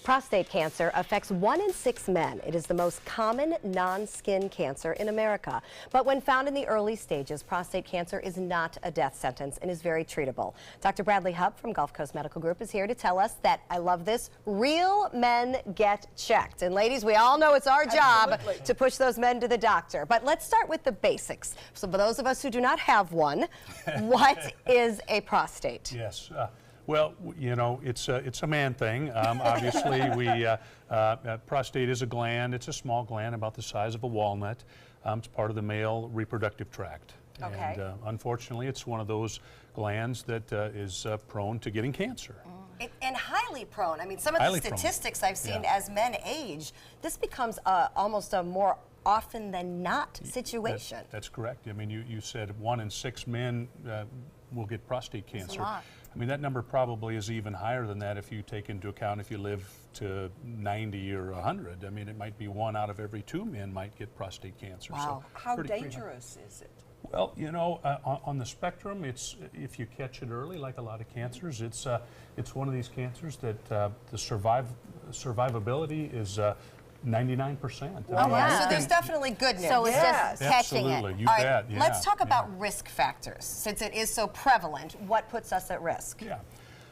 Prostate cancer affects 1 in 6 men. It is the most common non-skin cancer in America. But when found in the early stages, prostate cancer is not a death sentence and is very treatable. Dr. Bradley Hupp from Gulf Coast Medical Group is here to tell us that, I love this, real men get checked. And ladies, we all know it's our job to push those men to the doctor. But let's start with the basics. So for those of us who do not have one, what is a prostate? Yes. Well, you know, it's a man thing. Obviously, prostate is a gland. It's a small gland about the size of a walnut. It's part of the male reproductive tract. Okay. And unfortunately, it's one of those glands that is prone to getting cancer. And highly prone. I mean, some of the statistics I've seen as men age, this becomes almost a more often than not situation. That's correct. I mean, you said 1 in 6 men will get prostate cancer. That's a lot. I mean, that number probably is even higher than that if you take into account if you live to 90 or 100. I mean, it might be 1 out of every 2 men might get prostate cancer. Wow. So how dangerous is it? Well, you know, on the spectrum, it's if you catch it early, like a lot of cancers, it's one of these cancers that the survivability is 99%. Oh, wow. So there's definitely good news. So it's just catching it. Absolutely, you All bet. right, let's talk about risk factors. Since it is so prevalent, what puts us at risk? Yeah.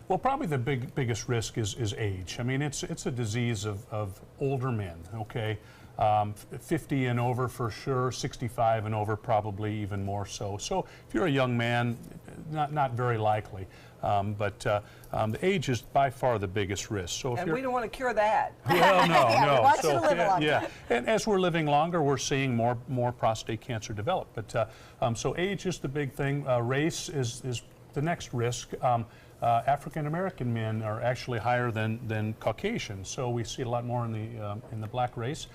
Well, probably the biggest risk is age. I mean, it's a disease of older men, okay? 50 and over for sure, 65 and over probably even more so. So if you're a young man, not very likely. But the age is by far the biggest risk. So if we don't want to cure that. Well, no, yeah, no. We want you to live a long time. And as we're living longer, we're seeing more prostate cancer develop. But so age is the big thing. Race is the next risk. African American men are actually higher than Caucasian. So we see a lot more in the black race.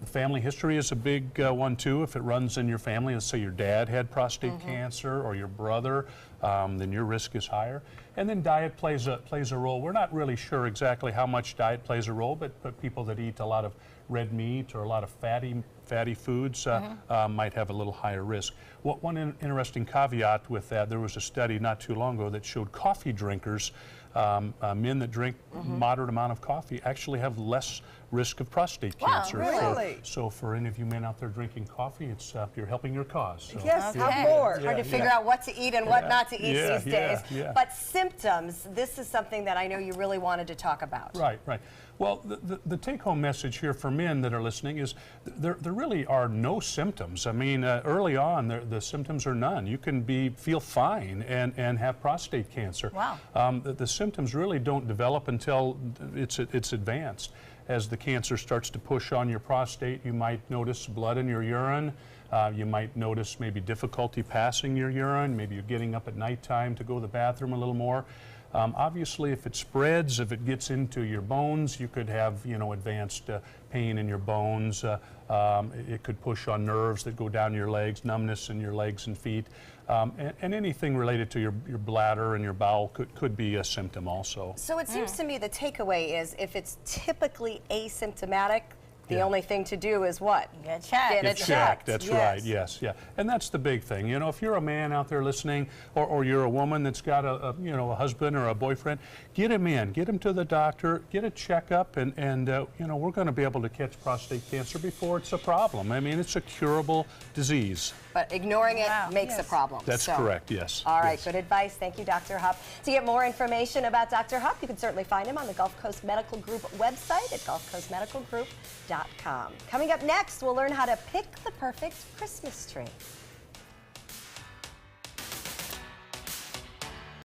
Family history is a big one too. If it runs in your family, let's say your dad had prostate cancer or your brother, then your risk is higher. And then diet plays a role. We're not really sure exactly how much diet plays a role, but people that eat a lot of red meat or a lot of fatty foods might have a little higher risk. One interesting caveat with that, there was a study not too long ago that showed coffee drinkers, men that drink moderate amount of coffee, actually have less risk of prostate cancer. Really? So for any of you men out there drinking coffee, it's you're helping your cause. So. Yes, have more. Hard to figure out what to eat and what not to eat these days. Yeah. But symptoms, this is something that I know you really wanted to talk about. Right. Well, the take-home message here for men that are listening is there really are no symptoms. I mean, early on, the symptoms are none. You can feel fine and have prostate cancer. Wow. The symptoms really don't develop until it's advanced. As the cancer starts to push on your prostate, you might notice blood in your urine. You might notice maybe difficulty passing your urine. Maybe you're getting up at nighttime to go to the bathroom a little more. Obviously, if it spreads, if it gets into your bones, you could have, advanced pain in your bones. It could push on nerves that go down your legs, numbness in your legs and feet. And anything related to your bladder and your bowel could be a symptom also. So it seems to me the takeaway is if it's typically asymptomatic, the only thing to do is what? Get checked. Get checked. That's right. Yes. Yeah. And that's the big thing. You know, if you're a man out there listening, or you're a woman that's got a husband or a boyfriend, get him in. Get him to the doctor. Get a checkup, and we're going to be able to catch prostate cancer before it's a problem. I mean, it's a curable disease. But ignoring it makes a problem. That's correct. Yes. All right. Good advice. Thank you, Dr. Hupp. To get more information about Dr. Hupp, you can certainly find him on the Gulf Coast Medical Group website at gulfcoastmedicalgroup.com. Coming up next, we'll learn how to pick the perfect Christmas tree.